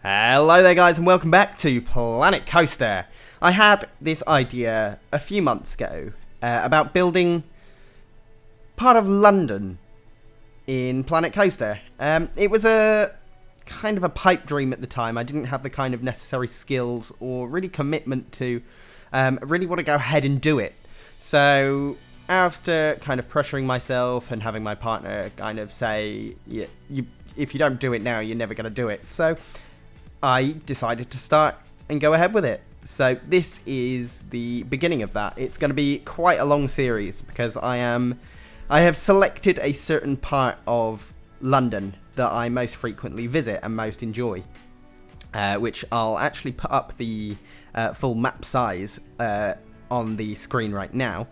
Hello there guys and welcome back to Planet Coaster. I had this idea a few months ago about building part of London in Planet Coaster. It was a kind of a pipe dream at the time. I didn't have the kind of necessary skills or really commitment to really want to go ahead and do it. So after kind of pressuring myself and having my partner kind of say, yeah, if you don't do it now, you're never going to do it. So I decided to start and go ahead with it. So this is the beginning of that. It's going to be quite a long series because I have selected a certain part of London that I most frequently visit and most enjoy, which I'll actually put up the full map size on the screen right now,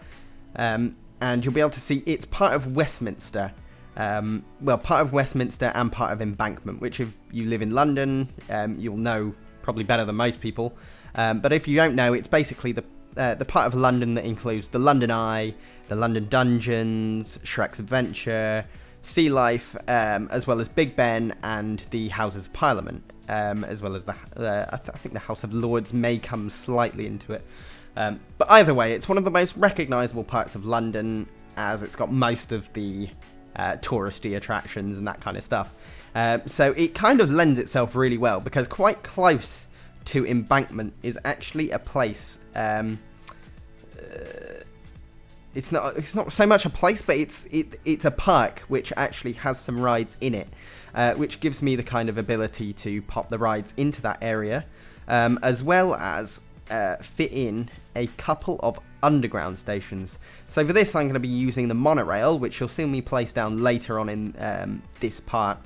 and you'll be able to see it's part of Westminster. Part of Westminster and part of Embankment, which if you live in London, you'll know probably better than most people. But if you don't know, it's basically the part of London that includes the London Eye, the London Dungeons, Shrek's Adventure, Sea Life, as well as Big Ben and the Houses of Parliament, as well as I think the House of Lords may come slightly into it. But either way, it's one of the most recognisable parts of London, as it's got most of the touristy attractions and that kind of stuff. So it kind of lends itself really well because quite close to Embankment is actually a place. It's not so much a place, but it's a park which actually has some rides in it, which gives me the kind of ability to pop the rides into that area, as well as fit in a couple of underground stations. So for this I'm going to be using the monorail, which you'll see me place down later on in this part,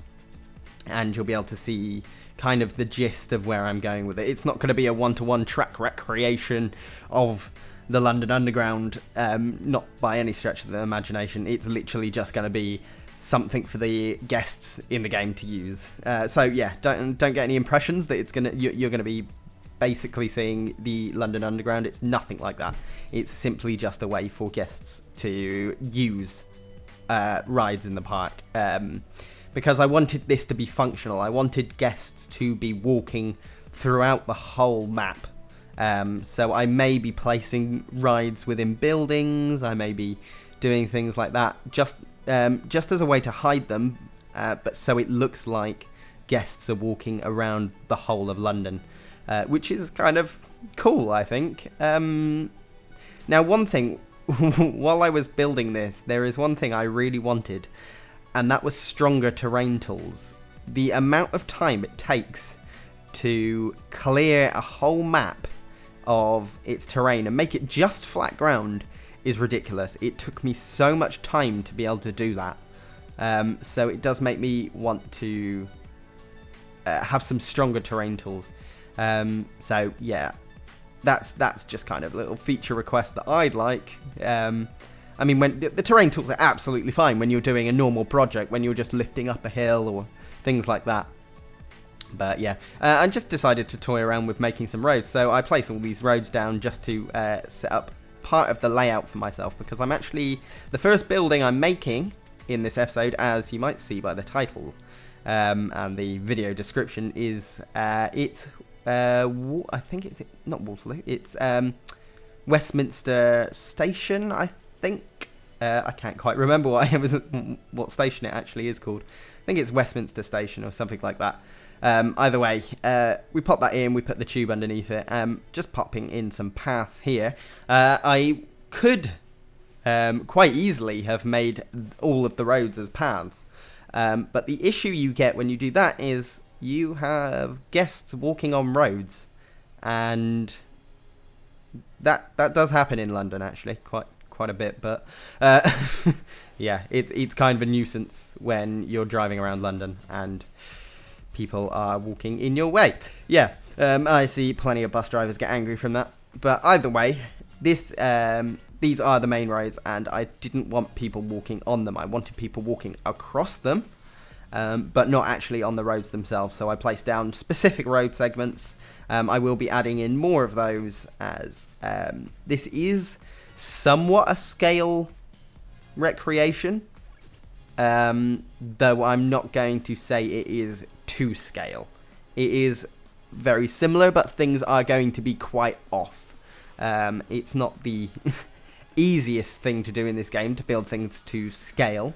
and you'll be able to see kind of the gist of where I'm going with it. It's not going to be a one-to-one track recreation of the London Underground, not by any stretch of the imagination. It's literally just going to be something for the guests in the game to use. So yeah, don't get any impressions that you're going to be basically seeing the London Underground. It's nothing like that. It's simply just a way for guests to use rides in the park, because I wanted this to be functional. I wanted guests to be walking throughout the whole map. So I may be placing rides within buildings, I may be doing things like that, just as a way to hide them, but so it looks like guests are walking around the whole of London. Which is kind of cool, I think. Now, one thing, while I was building this, there is one thing I really wanted, and that was stronger terrain tools. The amount of time it takes to clear a whole map of its terrain and make it just flat ground is ridiculous. It took me so much time to be able to do that. So it does make me want to have some stronger terrain tools. So yeah, that's just kind of a little feature request that I'd like. I mean, when the terrain tools are absolutely fine when you're doing a normal project, when you're just lifting up a hill or things like that. But yeah, I just decided to toy around with making some roads. So I place all these roads down just to set up part of the layout for myself, because I'm actually, the first building I'm making in this episode, as you might see by the title and the video description, is I think it's not Waterloo. It's Westminster Station, I think. I can't quite remember what station it actually is called. I think it's Westminster Station or something like that. Either way, we pop that in. We put the tube underneath it. Just popping in some paths here. I could quite easily have made all of the roads as paths, but the issue you get when you do that is you have guests walking on roads, and that does happen in London actually quite a bit. But yeah, it's kind of a nuisance when you're driving around London and people are walking in your way. Yeah, I see plenty of bus drivers get angry from that. But either way, these are the main roads, and I didn't want people walking on them. I wanted people walking across them, but not actually on the roads themselves. So I placed down specific road segments. I will be adding in more of those, as this is somewhat a scale recreation, though I'm not going to say it is to scale. it is very similar, but things are going to be quite off. It's not the easiest thing to do in this game to build things to scale.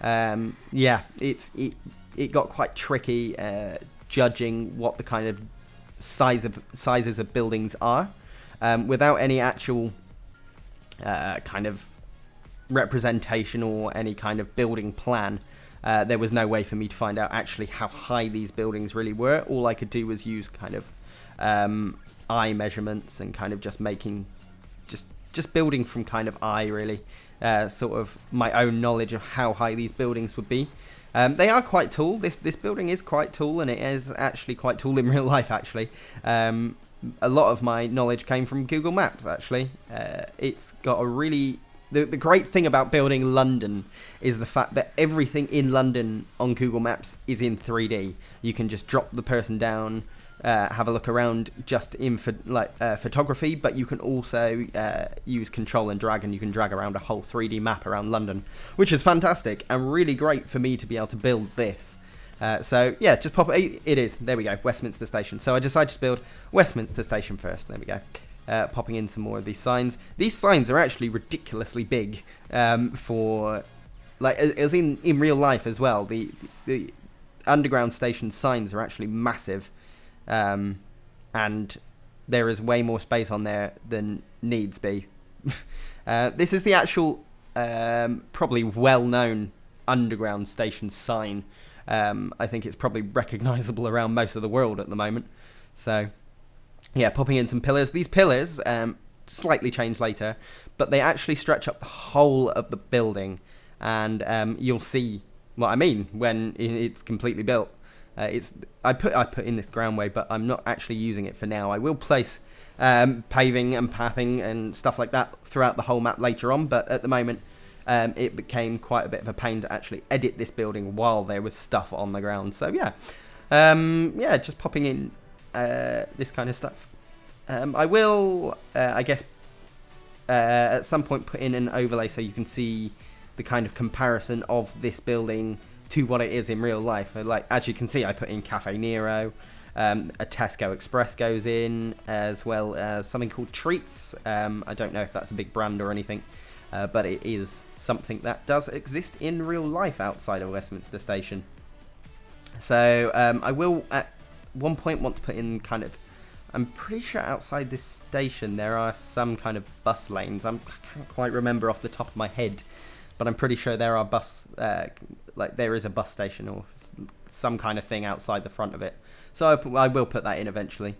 Yeah, it got quite tricky judging what the kind of sizes of buildings are without any actual kind of representation or any kind of building plan. There was no way for me to find out actually how high these buildings really were. All I could do was use kind of eye measurements and kind of just making just building from kind of eye, really, sort of my own knowledge of how high these buildings would be. They are quite tall. This building is quite tall, and it is actually quite tall in real life, actually. A lot of my knowledge came from Google Maps, actually. It's got a really... The great thing about building London is the fact that everything in London on Google Maps is in 3D. You can just drop the person down, have a look around just in photography, but you can also use control and drag, and you can drag around a whole 3D map around London, which is fantastic and really great for me to be able to build this. So yeah, just pop it. It is. There we go. Westminster Station. So I decided to build Westminster Station first. There we go. Popping in some more of these signs. These signs are actually ridiculously big for, like, as in real life as well. The underground station signs are actually massive, and there is way more space on there than needs be. This is the actual, probably well-known underground station sign. I think it's probably recognisable around most of the world at the moment. So... yeah, popping in some pillars. These pillars, slightly changed later, but they actually stretch up the whole of the building, and you'll see what I mean when it's completely built. I put in this groundway, but I'm not actually using it for now. I will place paving and pathing and stuff like that throughout the whole map later on, but at the moment it became quite a bit of a pain to actually edit this building while there was stuff on the ground. So yeah, yeah, just popping in this kind of stuff. I will, I guess, at some point put in an overlay so you can see the kind of comparison of this building to what it is in real life. Like, as you can see, I put in Cafe Nero, a Tesco Express goes in, as well as something called Treats. I don't know if that's a big brand or anything, but it is something that does exist in real life outside of Westminster Station. So I will... one point want to put in kind of, I'm pretty sure outside this station there are some kind of bus lanes. I can't quite remember off the top of my head, but I'm pretty sure there are like there is a bus station or some kind of thing outside the front of it. So I will put that in eventually.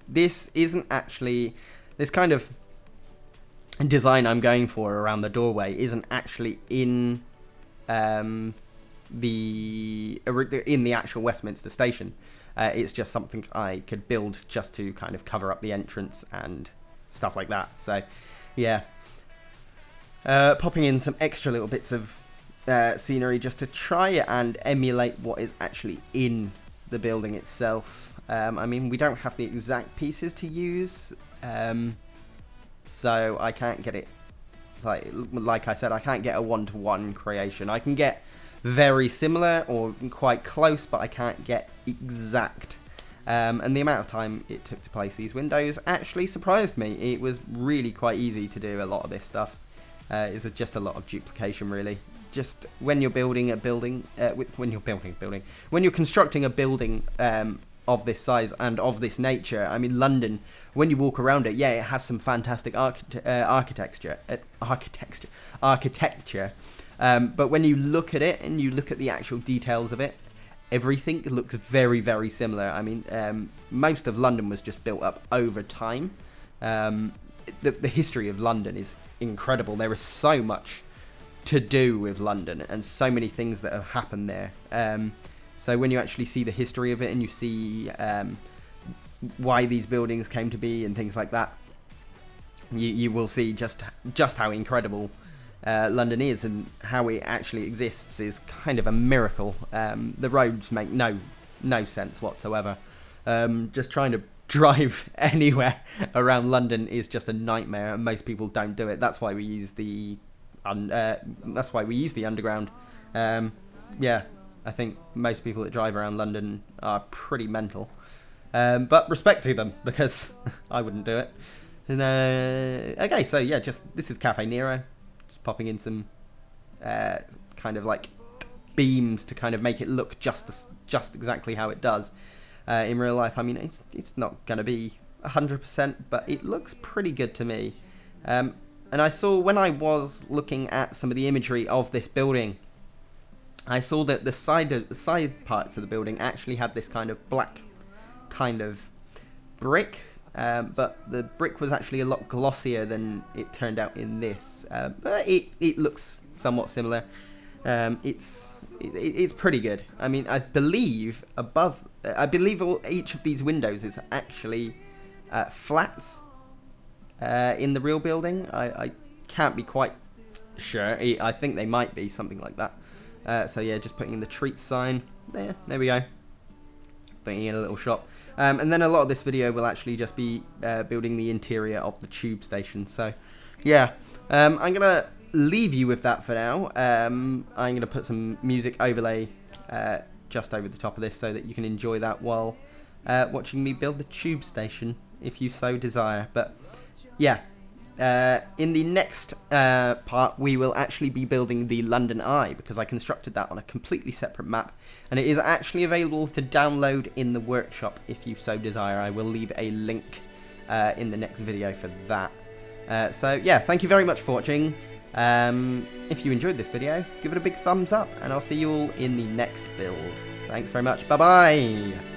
This isn't actually, this kind of design I'm going for around the doorway isn't actually in the actual Westminster Station. It's just something I could build just to kind of cover up the entrance and stuff like that. So yeah, popping in some extra little bits of scenery just to try and emulate what is actually in the building itself. I mean, we don't have the exact pieces to use, so I can't get it, like I said, I can't get a one-to-one creation. I can get very similar or quite close, but I can't get exact. And the amount of time it took to place these windows actually surprised me. It was really quite easy to do a lot of this stuff. It's just a lot of duplication, really. Just when you're building a building, when you're constructing a building of this size and of this nature. I mean, London, when you walk around it, yeah, it has some fantastic architecture. But when you look at it and you look at the actual details of it, everything looks very, very similar. I mean, most of London was just built up over time. The history of London is incredible. There is so much to do with London and so many things that have happened there. So when you actually see the history of it and you see why these buildings came to be and things like that, you will see just how incredible London is, and how it actually exists is kind of a miracle. The roads make no sense whatsoever. Just trying to drive anywhere around London is just a nightmare, and most people don't do it. That's why we use the underground. Yeah, I think most people that drive around London are pretty mental. But respect to them, because I wouldn't do it. And okay, so yeah, this is Cafe Nero. Just popping in some kind of like beams to kind of make it look just exactly how it does in real life. I mean, it's not going to be 100%, but it looks pretty good to me. And I saw, when I was looking at some of the imagery of this building, I saw that the side parts of the building actually had this kind of black kind of brick, but the brick was actually a lot glossier than it turned out in this. But it looks somewhat similar. It's pretty good. I mean, I believe each of these windows is actually flats in the real building. I can't be quite sure. I think they might be something like that. So yeah, just putting in the treats sign. There we go. Putting in a little shop. And then a lot of this video will actually just be building the interior of the tube station. So yeah, I'm going to leave you with that for now. I'm going to put some music overlay just over the top of this so that you can enjoy that while watching me build the tube station, if you so desire. But yeah, in the next part we will actually be building the London Eye, because I constructed that on a completely separate map, and it is actually available to download in the workshop if you so desire. I will leave a link in the next video for that. So yeah, thank you very much for watching. If you enjoyed this video, give it a big thumbs up, and I'll see you all in the next build. Thanks very much. Bye bye.